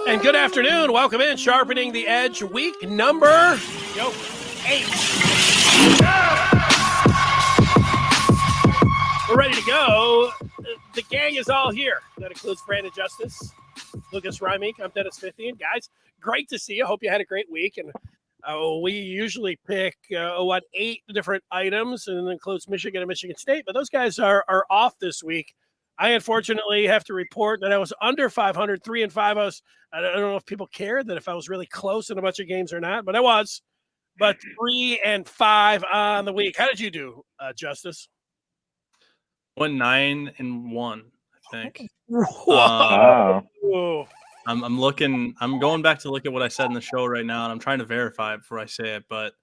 And good afternoon. Welcome in. Sharpening the Edge, week number 8. We're ready to go. The gang is all here. That includes Brandon Justice, Lucus Reimink. I'm Dennis Fithian. Guys, great to see you. Hope you had a great week. And we usually pick, 8 different items, and it includes Michigan and Michigan State. But those guys are off this week. I unfortunately have to report that I was under 500, 3-5. I don't know if people cared that if I was really close in a bunch of games or not, but I was. But 3-5 on the week. How did you do, Justice? Went 9-1, I think. Wow. I'm looking. I'm going back to look at what I said in the show right now, and I'm trying to verify it before I say it. But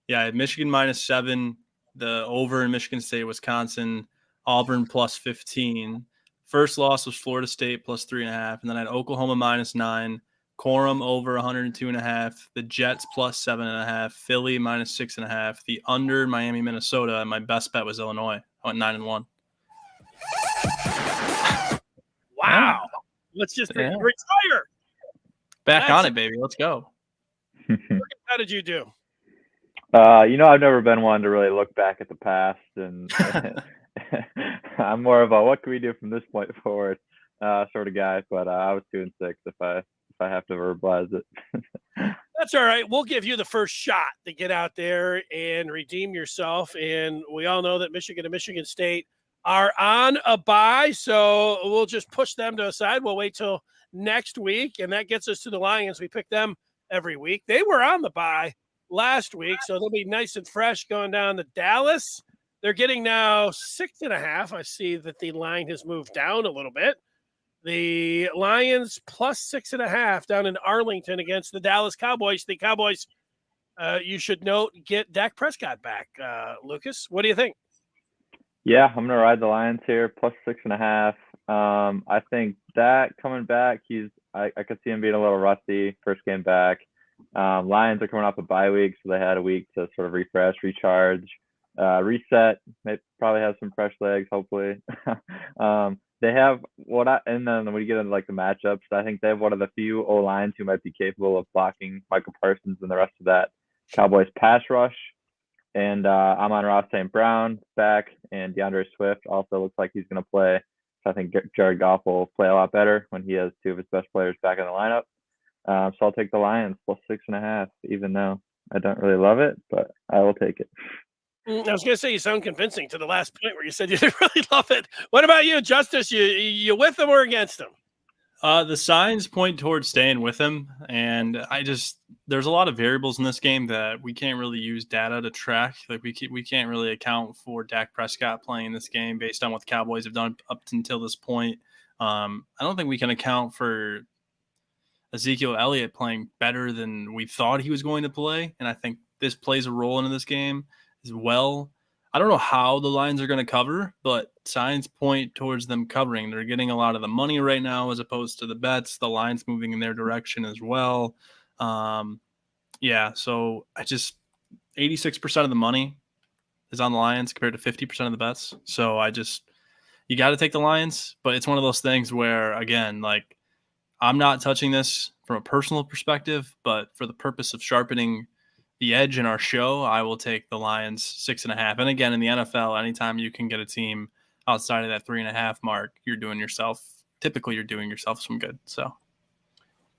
yeah, I had Michigan -7, the over in Michigan State, Wisconsin, Auburn +15. First loss was Florida State +3.5, and then I had Oklahoma -9, Corum over 102.5, the Jets +7.5, Philly -6.5, the under Miami, Minnesota, and my best bet was Illinois. I went 9-1. Wow. Let's just retire. Back on it, baby. Let's go. How did you do? I've never been one to really look back at the past, and I'm more of a what can we do from this point forward sort of guy. But I was 2-6 if I have to verbalize it. That's all right. We'll give you the first shot to get out there and redeem yourself. And we all know that Michigan and Michigan State are on a bye, so we'll just push them to the side. We'll wait till next week, and that gets us to the Lions. We pick them every week. They were on the bye last week, so they'll be nice and fresh going down to Dallas. They're getting now 6.5. I see that the line has moved down a little bit. The Lions +6.5 down in Arlington against the Dallas Cowboys. The Cowboys, you should note, get Dak Prescott back. Lucas, what do you think? Yeah, I'm gonna ride the Lions here +6.5. I think Dak coming back, I could see him being a little rusty first game back. Lions are coming off a bye week, so they had a week to sort of refresh, recharge, reset. They probably have some fresh legs, hopefully. They have and then when you get into like the matchups, I think they have one of the few O-lines who might be capable of blocking Michael Parsons and the rest of that Cowboys pass rush. And Amon-Ra St. Brown back, and DeAndre Swift also looks like he's going to play. So I think Jared Goff will play a lot better when he has 2 of his best players back in the lineup. So I'll take the Lions +6.5, even though I don't really love it, but I will take it. I was going to say you sound convincing to the last point where you said you didn't really love it. What about you, Justice? You with them or against them? The signs point towards staying with him, and there's a lot of variables in this game that we can't really use data to track. Like we can't really account for Dak Prescott playing this game based on what the Cowboys have done up until this point. I don't think we can account for Ezekiel Elliott playing better than we thought he was going to play, and I think this plays a role into this game as well. I don't know how the Lions are going to cover, but signs point towards them covering. They're getting a lot of the money right now as opposed to the bets. The Lions moving in their direction as well. So 86% of the money is on the Lions compared to 50% of the bets. So you got to take the Lions, but it's one of those things where, again, like I'm not touching this from a personal perspective, but for the purpose of sharpening the edge in our show, I will take the Lions 6.5. And again, in the NFL, anytime you can get a team outside of that 3.5 mark, you're doing yourself some good. So,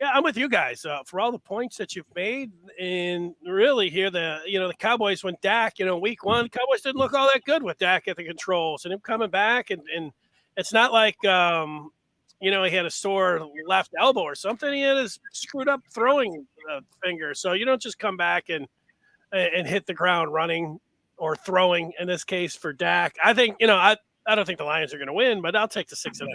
yeah, I'm with you guys for all the points that you've made. And really here, the Cowboys, when Dak, week 1, Cowboys didn't look all that good with Dak at the controls and him coming back. And it's not like, he had a sore left elbow or something. He had his screwed up throwing finger. So you don't just come back and hit the ground running or throwing in this case for Dak. I think, I don't think the Lions are going to win, but I'll take the 6.5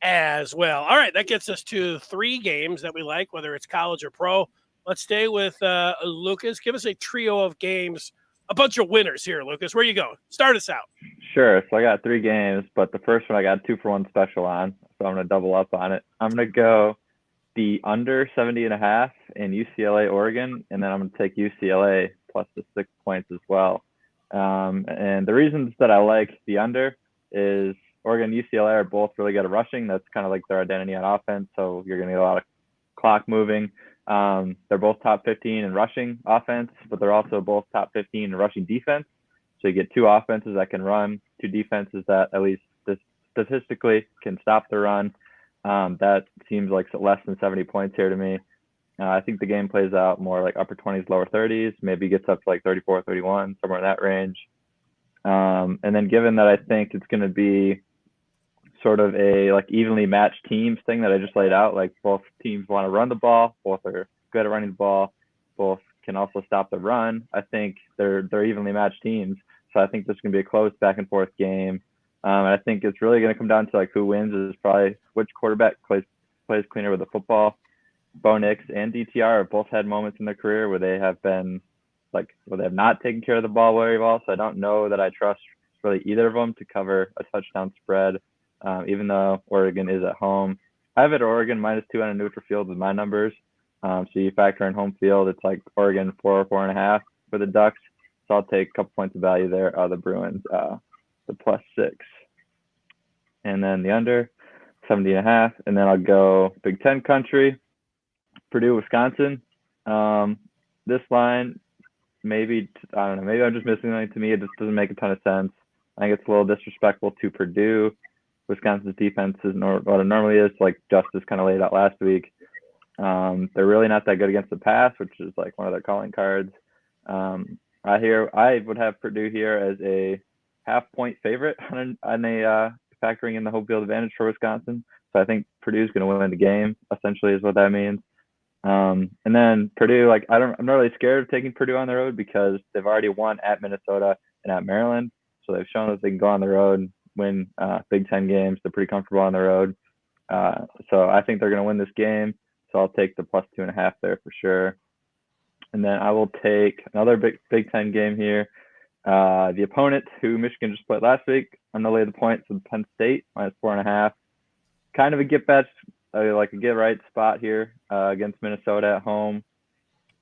as well. All right, that gets us to 3 games that we like, whether it's college or pro. Let's stay with Lucas. Give us a trio of games, a bunch of winners here, Lucas. Where you going? Start us out. Sure. So I got 3 games, but the first one I got 2-for-1 special on, so I'm going to double up on it. I'm going to go the under 70.5 in UCLA, Oregon, and then I'm going to take UCLA plus the 6 points as well. And the reasons that I like the under is Oregon and UCLA are both really good at rushing. That's kind of like their identity on offense. So you're going to get a lot of clock moving. They're both top 15 in rushing offense, but they're also both top 15 in rushing defense. So you get two offenses that can run, two defenses that at least statistically can stop the run. That seems like less than 70 points here to me. I think the game plays out more like upper 20s, lower 30s, maybe gets up to like 34, 31, somewhere in that range. And then given that I think it's going to be sort of a like evenly matched teams thing that I just laid out, like both teams want to run the ball, both are good at running the ball, both can also stop the run. I think they're evenly matched teams. So I think this is going to be a close back and forth game. And I think it's really going to come down to like who wins is probably which quarterback plays cleaner with the football. Bo Nix and DTR have both had moments in their career where they have been where they have not taken care of the ball very well. So I don't know that I trust really either of them to cover a touchdown spread, even though Oregon is at home. I have it Oregon -2 on a neutral field with my numbers. So you factor in home field, it's like Oregon 4.5 for the Ducks. So I'll take a couple points of value there out of the Bruins, the +6. And then the under, 70.5. And then I'll go Big Ten country, Purdue, Wisconsin. This line, maybe, I don't know, maybe I'm just missing something. To me, it just doesn't make a ton of sense. I think it's a little disrespectful to Purdue. Wisconsin's defense isn't what it normally is, like Justice kind of laid out last week. They're really not that good against the pass, which is like one of their calling cards. I would have Purdue here as a half-point favorite on factoring in the home field advantage for Wisconsin. So I think Purdue's going to win the game, essentially, is what that means. And then Purdue, I'm not really scared of taking Purdue on the road because they've already won at Minnesota and at Maryland. So they've shown that they can go on the road and win Big Ten games. They're pretty comfortable on the road. So I think they're going to win this game. So I'll take the +2.5 there for sure. And then I will take another Big Ten game here. The opponent, who Michigan just played last week, I'm going to lay the points with Penn State, -4.5. Kind of a get right spot here against Minnesota at home.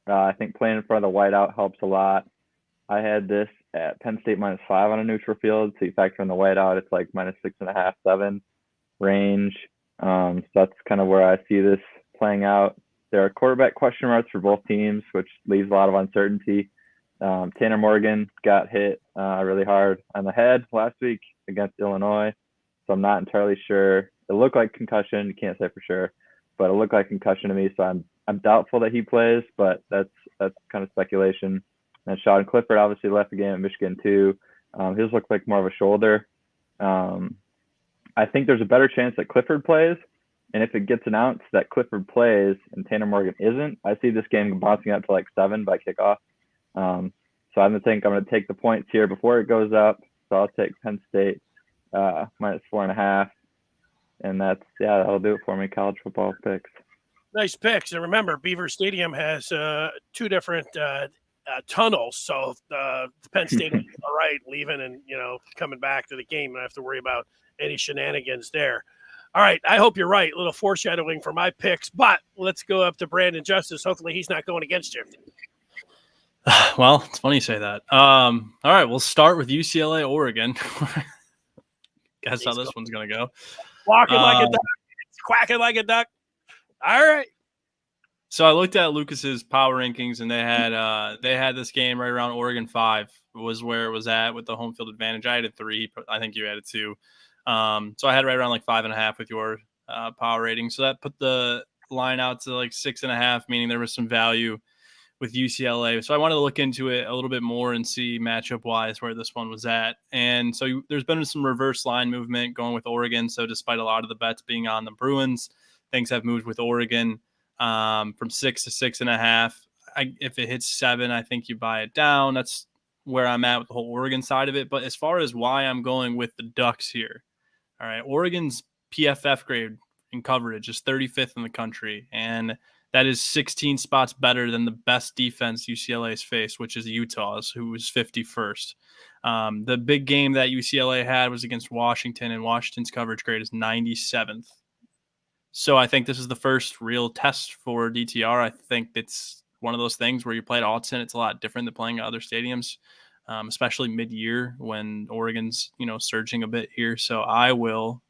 I think playing in front of the whiteout helps a lot. I had this at Penn State -5 on a neutral field. So you factor in the whiteout, it's like -6.5, 7 range. So that's kind of where I see this playing out. There are quarterback question marks for both teams, which leaves a lot of uncertainty. Tanner Morgan got hit really hard on the head last week against Illinois. So I'm not entirely sure. It looked like concussion. You can't say for sure, but it looked like concussion to me. So I'm doubtful that he plays, but that's kind of speculation. And Sean Clifford obviously left the game at Michigan too. His looked like more of a shoulder. I think there's a better chance that Clifford plays. And if it gets announced that Clifford plays and Tanner Morgan isn't, I see this game bouncing up to like 7 by kickoff. So I'm going to take the points here before it goes up. So I'll take Penn State -4.5. And that'll do it for me, college football picks. Nice picks. And remember, Beaver Stadium has 2 different tunnels. So the Penn State will be all right leaving and, coming back to the game. I don't have to worry about any shenanigans there. All right, I hope you're right. A little foreshadowing for my picks, but let's go up to Brandon Justice. Hopefully he's not going against you. Well, it's funny you say that. All right, we'll start with UCLA, Oregon. Guess how this one's going to go. Walking like a duck, quacking like a duck. All right. So I looked at Lucas's power rankings, and they had this game right around Oregon 5 was where it was at with the home field advantage. I had it 3. I think you had it 2. So I had right around like 5.5 with your power rating. So that put the line out to like 6.5, meaning there was some value with UCLA. So I wanted to look into it a little bit more and see matchup wise where this one was at. And so there's been some reverse line movement going with Oregon. So despite a lot of the bets being on the Bruins, things have moved with Oregon from 6 to 6.5. If it hits 7, I think you buy it down. That's where I'm at with the whole Oregon side of it. But as far as why I'm going with the Ducks here, all right, Oregon's PFF grade in coverage is 35th in the country, and that is 16 spots better than the best defense UCLA's faced, which is Utah's, who was 51st. The big game that UCLA had was against Washington, and Washington's coverage grade is 97th. So I think this is the first real test for DTR. I think it's one of those things where you play at Autzen. It's a lot different than playing at other stadiums, especially mid-year when Oregon's, surging a bit here. So I will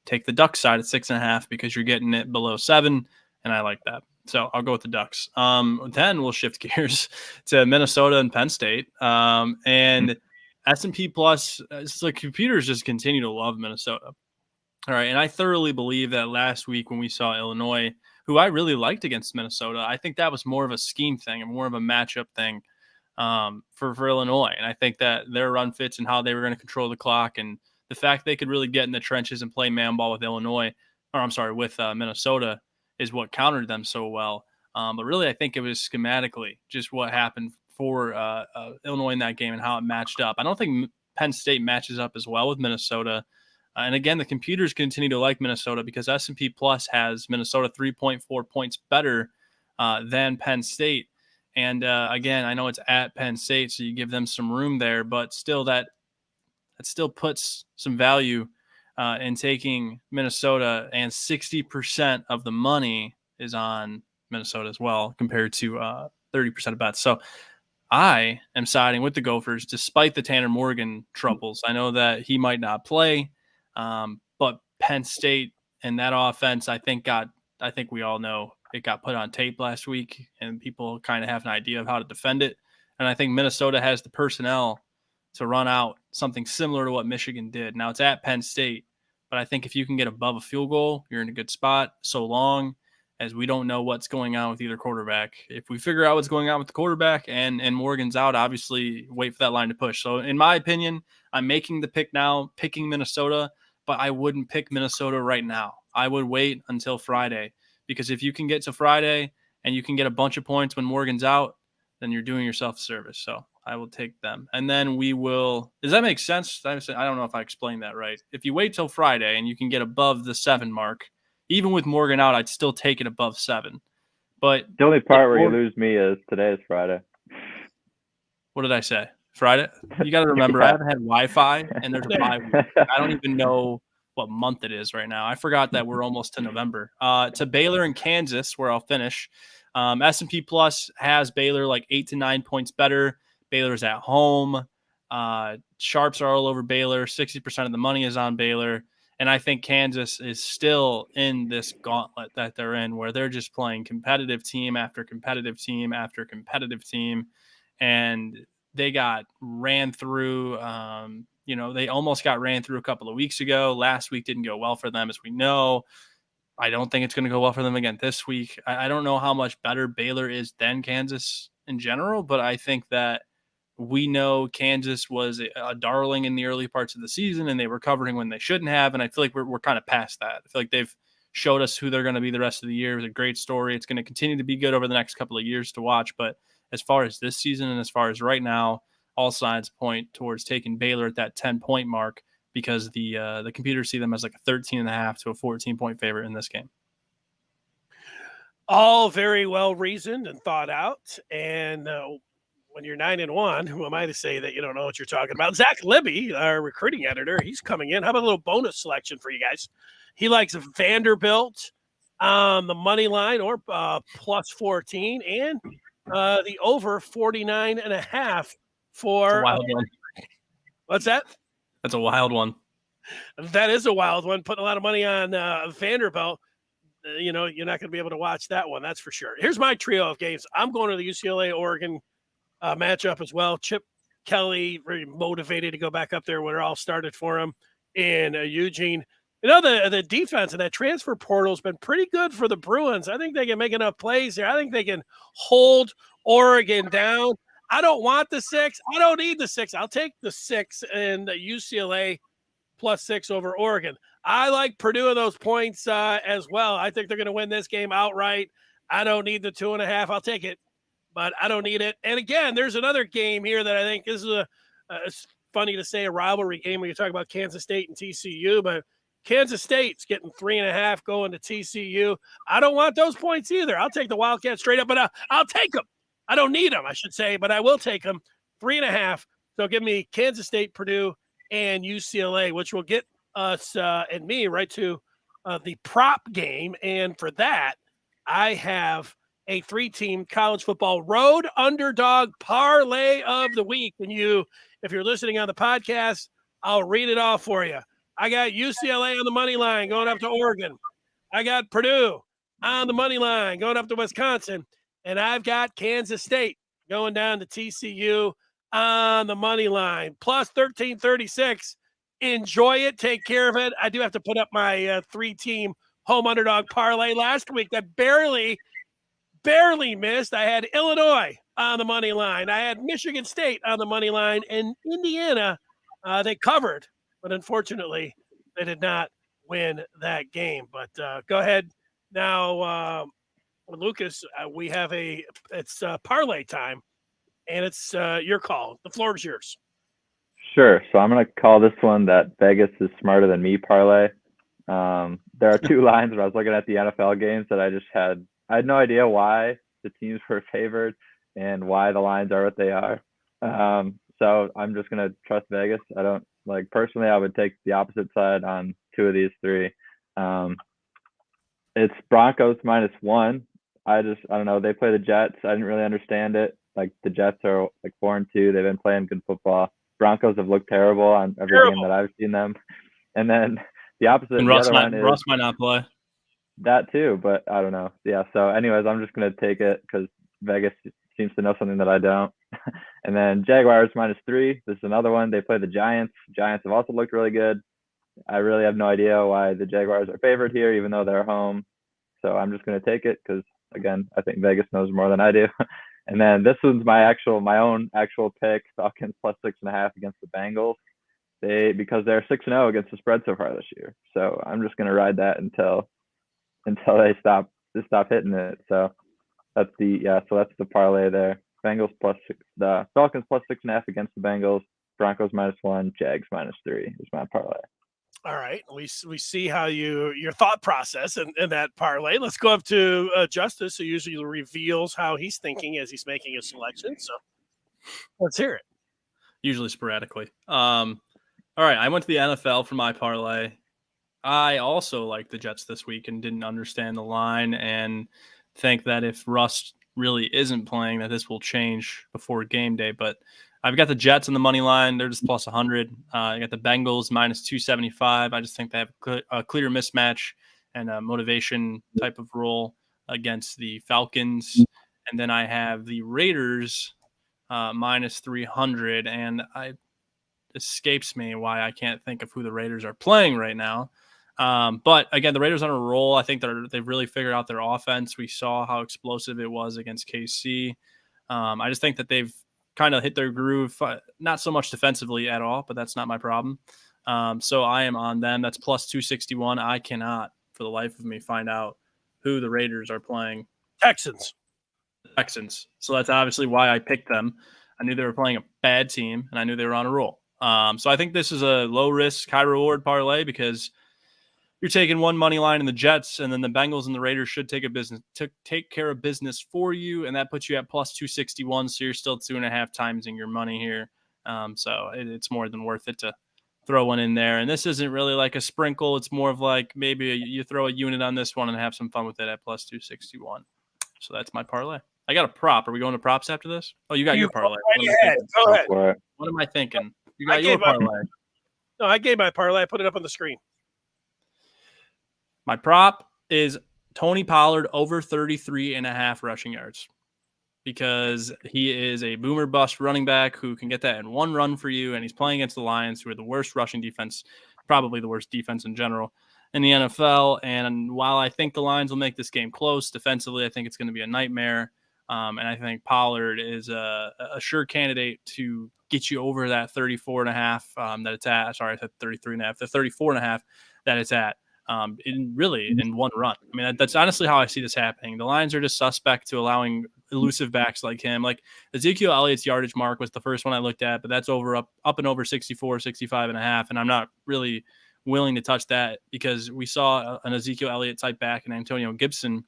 take the Duck side at 6.5 because you're getting it below 7, and I like that. So I'll go with the Ducks. Then we'll shift gears to Minnesota and Penn State. And S&P Plus, the computers just continue to love Minnesota. All right, and I thoroughly believe that last week when we saw Illinois, who I really liked against Minnesota, I think that was more of a scheme thing and more of a matchup thing for Illinois. And I think that their run fits and how they were going to control the clock and the fact they could really get in the trenches and play man ball with with Minnesota is what countered them so well. But really, I think it was schematically just what happened for Illinois in that game and how it matched up. I don't think Penn State matches up as well with Minnesota. And again, the computers continue to like Minnesota because S&P Plus has Minnesota 3.4 points better than Penn State. And again, I know it's at Penn State, so you give them some room there, but still that still puts some value in taking Minnesota, and 60% of the money is on Minnesota as well compared to 30% of bets. So I am siding with the Gophers despite the Tanner Morgan troubles. I know that he might not play, but Penn State and that offense, I think we all know it got put on tape last week and people kind of have an idea of how to defend it. And I think Minnesota has the personnel to run out something similar to what Michigan did. Now it's at Penn State, but I think if you can get above a field goal, you're in a good spot so long as we don't know what's going on with either quarterback. If we figure out what's going on with the quarterback and Morgan's out, obviously wait for that line to push. So in my opinion, I'm making the pick now, picking Minnesota, but I wouldn't pick Minnesota right now. I would wait until Friday, because if you can get to Friday and you can get a bunch of points when Morgan's out, then you're doing yourself a service. So I will take them. And then we will – does that make sense? I don't know if I explained that right. If you wait till Friday and you can get above the 7 mark, even with Morgan out, I'd still take it above 7. But the only part where you lose me is today is Friday. What did I say? Friday? You got to remember, I haven't had Wi-Fi, and there's a bye week. I don't even know what month it is right now. I forgot that we're almost to November. To Baylor and Kansas, where I'll finish. S&P Plus has Baylor like 8 to 9 points better. Baylor's at home. Sharps are all over Baylor. 60% of the money is on Baylor. And I think Kansas is still in this gauntlet that they're in, where they're just playing competitive team after competitive team after competitive team. And they got ran through. They almost got ran through a couple of weeks ago. Last week didn't go well for them, as we know. I don't think it's going to go well for them again this week. I don't know how much better Baylor is than Kansas in general, but I think that we know Kansas was a darling in the early parts of the season, and they were covering when they shouldn't have. And I feel like we're kind of past that. I feel like they've showed us who they're going to be the rest of the year. It was a great story. It's going to continue to be good over the next couple of years to watch. But as far as this season and as far as right now, all signs point towards taking Baylor at that 10-point mark, because the computers see them as like a 13.5 to a 14-point favorite in this game. All very well reasoned and thought out. And when you're 9-1, who am I to say that you don't know what you're talking about? Zach Libby, our recruiting editor, he's coming in. How about a little bonus selection for you guys? He likes Vanderbilt on the money line or plus 14 and the over 49.5 for what's that? That's a wild one. That is a wild one. Putting a lot of money on Vanderbilt. You're not going to be able to watch that one. That's for sure. Here's my trio of games. I'm going to the UCLA-Oregon matchup as well. Chip Kelly, very motivated to go back up there where it all started for him in Eugene. The defense and that transfer portal has been pretty good for the Bruins. I think they can make enough plays there. I think they can hold Oregon down. I don't want the 6. I don't need the 6. I'll take the 6 and the UCLA plus 6 over Oregon. I like Purdue in those points as well. I think they're going to win this game outright. I don't need the 2.5. I'll take it, but I don't need it. And again, there's another game here that I think this is it's funny to say a rivalry game when you talk about Kansas State and TCU, but Kansas State's getting 3.5 going to TCU. I don't want those points either. I'll take the Wildcats straight up, but I'll take them. I don't need them, I should say, but I will take them. 3.5. So give me Kansas State, Purdue, and UCLA, which will get us and me right to the prop game. And for that, I have a 3-team college football road underdog parlay of the week. And if you're listening on the podcast, I'll read it off for you. I got UCLA on the money line going up to Oregon. I got Purdue on the money line going up to Wisconsin. And I've got Kansas State going down to TCU on the money line. Plus 1336. Enjoy it. Take care of it. I do have to put up my 3-team home underdog parlay last week that barely missed. I had Illinois on the money line. I had Michigan State on the money line, and Indiana, they covered, but unfortunately they did not win that game. But go ahead now, Lucas. We have it's parlay time, and it's your call. The floor is yours. Sure. So I'm going to call this one that Vegas is smarter than me parlay. There are two lines when I was looking at the NFL games that I had no idea why the teams were favored and why the lines are what they are. So I'm just going to trust Vegas. I don't personally, I would take the opposite side on two of these three. It's Broncos -1. I don't know. They play the Jets. I didn't really understand it. The Jets are 4-2. They've been playing good football. Broncos have looked terrible on every game that I've seen them. And then the opposite. And Russ might not play. That too, but I don't know. Yeah. So, anyways, I'm just gonna take it because Vegas seems to know something that I don't. And then Jaguars -3. This is another one. They play the Giants. Giants have also looked really good. I really have no idea why the Jaguars are favored here, even though they're home. So I'm just gonna take it because, again, I think Vegas knows more than I do. And then this one's my own actual pick. Falcons +6.5 against the Bengals. Because they're 6-0 against the spread so far this year. So I'm just gonna ride that until they stop hitting it. So that's the parlay there. Bengals the Falcons +6.5 against the Bengals. Broncos -1. Jags -3 is my parlay. All right, we see how your thought process in that parlay. Let's go up to Justice, who usually reveals how he's thinking as he's making his selection. So let's hear it. Usually sporadically. All right, I went to the NFL for my parlay. I also like the Jets this week and didn't understand the line and think that if Russ really isn't playing, that this will change before game day. But I've got the Jets on the money line. They're just +100. I got the Bengals -275. I just think they have a clear mismatch and a motivation type of role against the Falcons. And then I have the Raiders -300. And it escapes me why I can't think of who the Raiders are playing right now. But again, the Raiders are on a roll. I think they've really figured out their offense. We saw how explosive it was against KC. I just think that they've kind of hit their groove, not so much defensively at all, but that's not my problem. So I am on them. That's +261. I cannot, for the life of me, find out who the Raiders are playing. Texans. So that's obviously why I picked them. I knew they were playing a bad team, and I knew they were on a roll. So I think this is a low-risk, high-reward parlay because you're taking one money line in the Jets, and then the Bengals and the Raiders should take care of business for you, and that puts you at +261. So you're still 2.5 times in your money here. So it's more than worth it to throw one in there. And this isn't really like a sprinkle. It's more of like maybe you throw a unit on this one and have some fun with it at +261. So that's my parlay. I got a prop. Are we going to props after this? Oh, you got your parlay. Go ahead. What am I thinking? You got your parlay. No, I gave my parlay. I put it up on the screen. My prop is Tony Pollard over 33.5 rushing yards because he is a boomer bust running back who can get that in one run for you, and he's playing against the Lions, who are the worst rushing defense, probably the worst defense in general in the NFL. And while I think the Lions will make this game close defensively, I think it's going to be a nightmare. And I think Pollard is a sure candidate to get you over that 34.5 that it's at. Sorry, I said 33.5, the 34.5 that it's at. In one run. I mean, that's honestly how I see this happening. The Lions are just suspect to allowing elusive backs like him. Like Ezekiel Elliott's yardage mark was the first one I looked at, but that's up and over 64, 65.5. And I'm not really willing to touch that because we saw an Ezekiel Elliott type back in Antonio Gibson,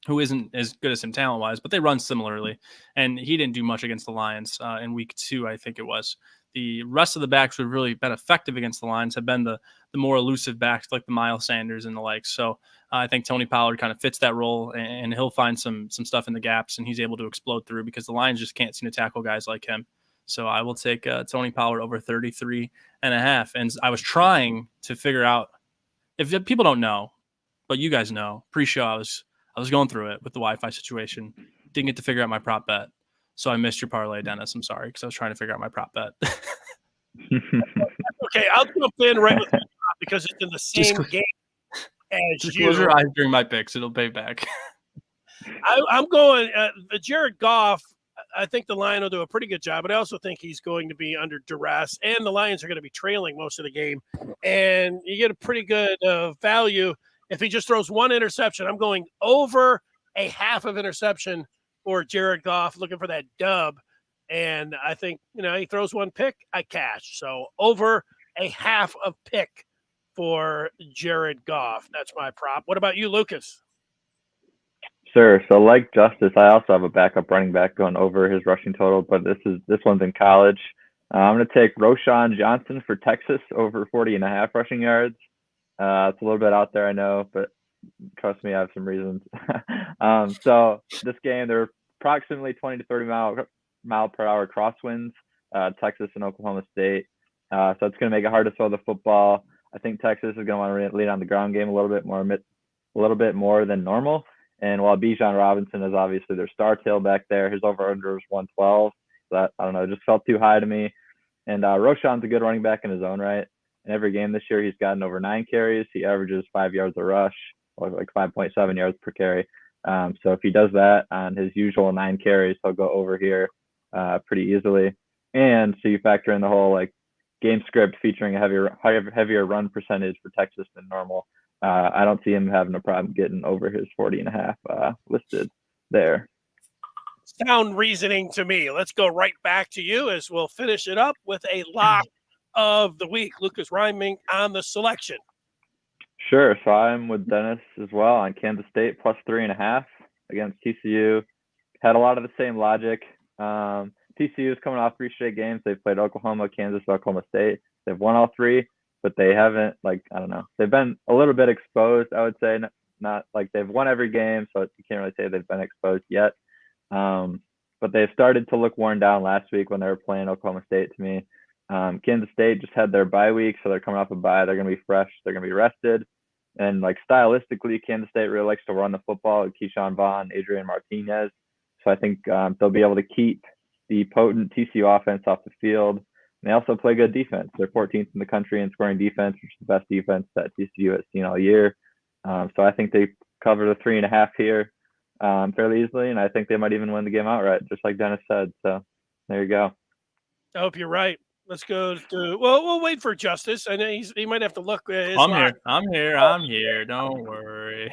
who isn't as good as him talent-wise, but they run similarly. And he didn't do much against the Lions in week 2, I think it was. The rest of the backs who have really been effective against the Lions have been the more elusive backs like the Miles Sanders and the like. So I think Tony Pollard kind of fits that role, and he'll find some stuff in the gaps, and he's able to explode through because the Lions just can't seem to tackle guys like him. So I will take Tony Pollard over 33.5. And I was trying to figure out, if people don't know, but you guys know, pre-show I was I was going through it with the Wi-Fi situation. Didn't get to figure out my prop bet. So I missed your parlay, Dennis. I'm sorry, because I was trying to figure out my prop bet. Okay, I'll jump in right with you because it's in the same game as Just you. close your eyes during my picks. It'll pay back. I'm going the Jared Goff. I think the Lions will do a pretty good job, but I also think he's going to be under duress, and the Lions are going to be trailing most of the game. And you get a pretty good value if he just throws one interception. I'm going over a half of interception for Jared Goff, looking for that dub. And I think, he throws one pick, I cash. So over a half of pick for Jared Goff. That's my prop. What about you, Lucas? Sure. So like Justice, I also have a backup running back going over his rushing total, but this one's in college. I'm going to take Roschon Johnson for Texas over 40.5 rushing yards. It's a little bit out there, I know, but trust me, I have some reasons. So this game, there are approximately 20 to 30 mile per hour crosswinds, Texas and Oklahoma State. So it's going to make it hard to throw the football. I think Texas is going to want to lead on the ground game a little bit more than normal. And while Bijan Robinson is obviously their star tailback there, his over-under is 112. So that, I don't know, it just felt too high to me. And Roschon's a good running back in his own right. In every game this year, he's gotten over 9 carries. He averages 5 yards a rush, or like 5.7 yards per carry. So if he does that on his usual 9 carries, he'll go over here pretty easily. And so you factor in the whole game script featuring a heavier run percentage for Texas than normal. I don't see him having a problem getting over his 40.5 listed there. Sound reasoning to me. Let's go right back to you as we'll finish it up with a lock of the week. Lucus Reimink on the selection. Sure. So I'm with Dennis as well on Kansas State plus 3.5 against TCU. Had a lot of the same logic. TCU is coming off 3 straight games. They've played Oklahoma, Kansas, Oklahoma State. They've won all 3. But they haven't, I don't know. They've been a little bit exposed, I would say. Not like they've won every game, so you can't really say they've been exposed yet. But they've started to look worn down last week when they were playing Oklahoma State to me. Kansas State just had their bye week, so they're coming off a bye. They're going to be fresh. They're going to be rested. And, stylistically, Kansas State really likes to run the football with Keyshawn Vaughn, Adrian Martinez. So I think they'll be able to keep the potent TCU offense off the field. And they also play good defense. They're 14th in the country in scoring defense, which is the best defense that TCU has seen all year. So I think they cover the 3.5 here fairly easily, and I think they might even win the game outright, just like Dennis said. So there you go. I hope you're right. Let's go to. Well, we'll wait for Justice. I know he might have to look. I'm here. Don't worry.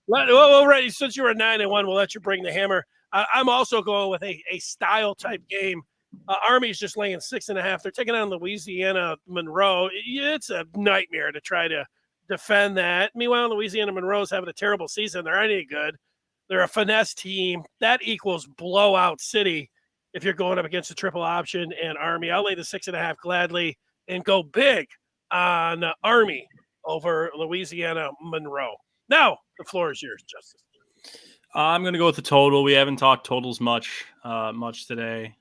Well, right. Since you were 9-1, we'll let you bring the hammer. I'm also going with a style type game. Army's just laying 6.5. They're taking on Louisiana Monroe. It's a nightmare to try to defend that. Meanwhile, Louisiana Monroe's having a terrible season. They're not any good. They're a finesse team. That equals blowout city if you're going up against a triple option and Army. I'll lay the 6.5 gladly and go big on Army over Louisiana Monroe. Now, the floor is yours, Justice. I'm going to go with the total. We haven't talked totals much today,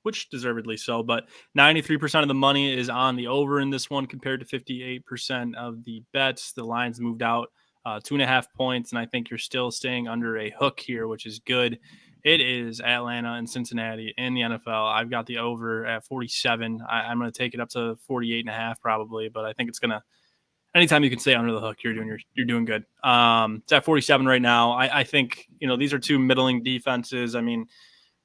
which deservedly so. But 93% of the money is on the over in this one compared to 58% of the bets. The lines moved out 2.5 points, and I think you're still staying under a hook here, which is good. It is Atlanta and Cincinnati in the NFL. I've got the over at 47. I'm going to take it up to 48.5 probably, but I think it's going to. Anytime you can stay under the hook, you're doing good. It's at 47 right now. I think these are 2 middling defenses. I mean,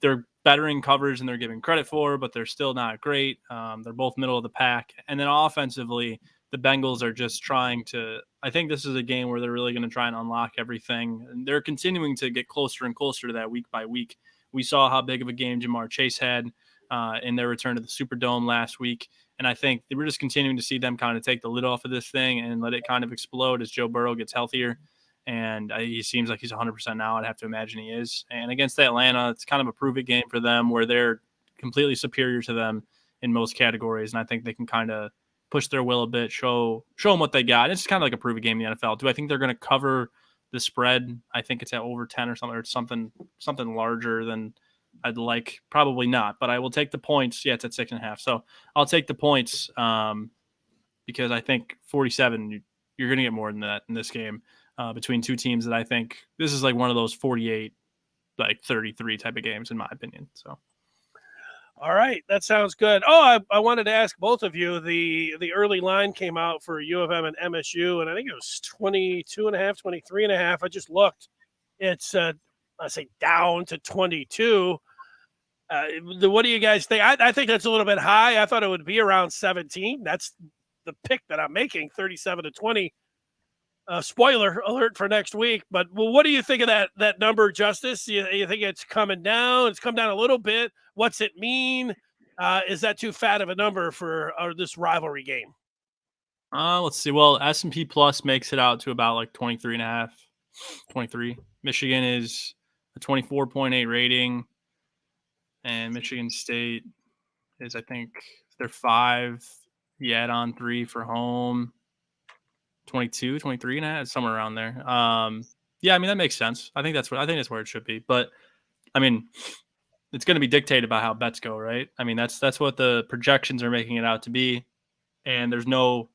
they're better in coverage than they're given credit for, but they're still not great. They're both middle of the pack. And then offensively, the Bengals are just trying to. I think this is a game where they're really going to try and unlock everything. And they're continuing to get closer and closer to that week by week. We saw how big of a game Jamar Chase had in their return to the Superdome last week. And I think we're just continuing to see them kind of take the lid off of this thing and let it kind of explode as Joe Burrow gets healthier. And he seems like he's 100% now. I'd have to imagine he is. And against Atlanta, it's kind of a prove-it game for them where they're completely superior to them in most categories. And I think they can kind of push their will a bit, show them what they got. It's kind of like a prove-it game in the NFL. Do I think they're going to cover the spread? I think it's at over 10 or something larger than – I'd like. Probably not, but I will take the points. Yeah, it's at 6.5. So I'll take the points because I think 47, you're going to get more than that in this game. between two teams that I think this is like one of those 48, like 33 type of games in my opinion. So. All right, that sounds good. Oh, I wanted to ask both of you. The early line came out for U of M and MSU, and I think it was 22.5, 23.5. I just looked. It's I say down to 22. What do you guys think? I think that's a little bit high. I thought it would be around 17. That's the pick that I'm making, 37-20. Spoiler alert for next week. But what do you think of that number, Justice? You think it's coming down? It's come down a little bit. What's it mean? Is that too fat of a number for this rivalry game? Let's see. Well, S&P Plus makes it out to about like 23.5, 23. Michigan is a 24.8 rating, and Michigan State is, I think, they're 5. You add on 3 for home. 22, 23.5, somewhere around there. Yeah, I mean, that makes sense. I think that's where it should be. But I mean, it's going to be dictated by how bets go, right? I mean, that's what the projections are making it out to be. And there's no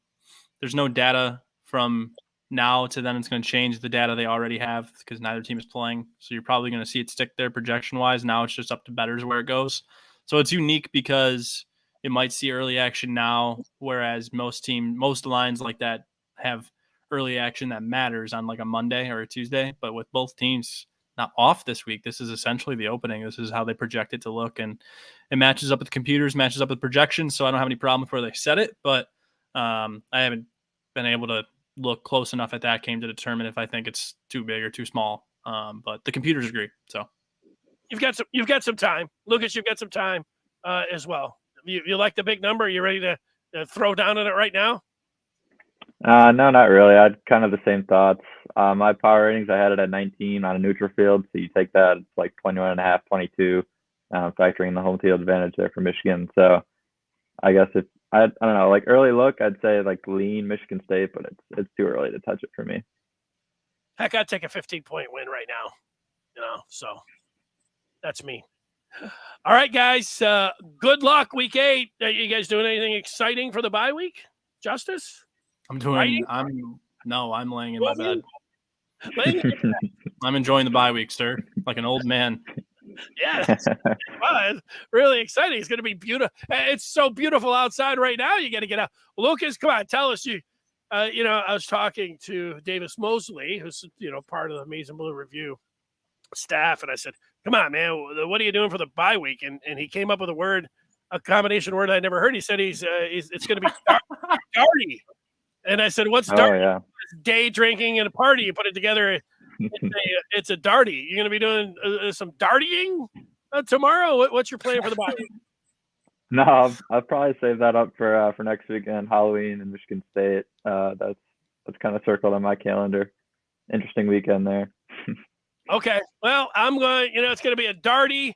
data from now to then. It's going to change the data they already have because neither team is playing. So you're probably going to see it stick there projection wise. Now it's just up to bettors where it goes. So it's unique because it might see early action now, whereas most lines like that have early action that matters on like a Monday or a Tuesday. But with both teams not off this week, this is essentially the opening. This is how they project it to look, and it matches up with computers, matches up with projections. So I don't have any problem with where they set it, but I haven't been able to look close enough at that game to determine if I think it's too big or too small. But the computers agree. So you've got some time, Lucas. You've got some time as well. You like the big number? Are you ready to throw down on it right now? No, not really. I had kind of the same thoughts. My power ratings, I had it at 19 on a neutral field. So you take that, it's like 21.5, 22, factoring the home field advantage there for Michigan. So I guess if I don't know, like early look, I'd say like lean Michigan State, but it's too early to touch it for me. Heck, I'd take a 15-point win right now. So that's me. All right, guys. Good luck week 8. Are you guys doing anything exciting for the bye week? Justice? I'm laying in my bed. I'm enjoying the bye week, sir, like an old man. Yeah, it's really exciting. It's going to be beautiful. It's so beautiful outside right now. You got to get out. Lucas, come on, tell us. I was talking to Davis Mosley, who's part of the Amazing Blue Review staff, and I said, "Come on, man, what are you doing for the bye week?" And he came up with a combination word I never heard. He said it's going to be darty. And I said, "What's darty?" Yeah. Day drinking and a party. You put it together. It's a darty. You're going to be doing some dartying tomorrow. What's your plan for the bye? No, I'll probably save that up for next weekend, Halloween in Michigan State. That's kind of circled on my calendar. Interesting weekend there. Okay. Well, I'm going. It's going to be a darty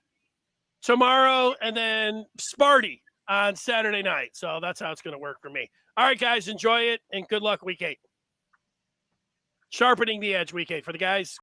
tomorrow, and then Sparty on Saturday night. So that's how it's going to work for me. All right, guys, enjoy it, and good luck week 8. Sharpening the edge week 8 for the guys.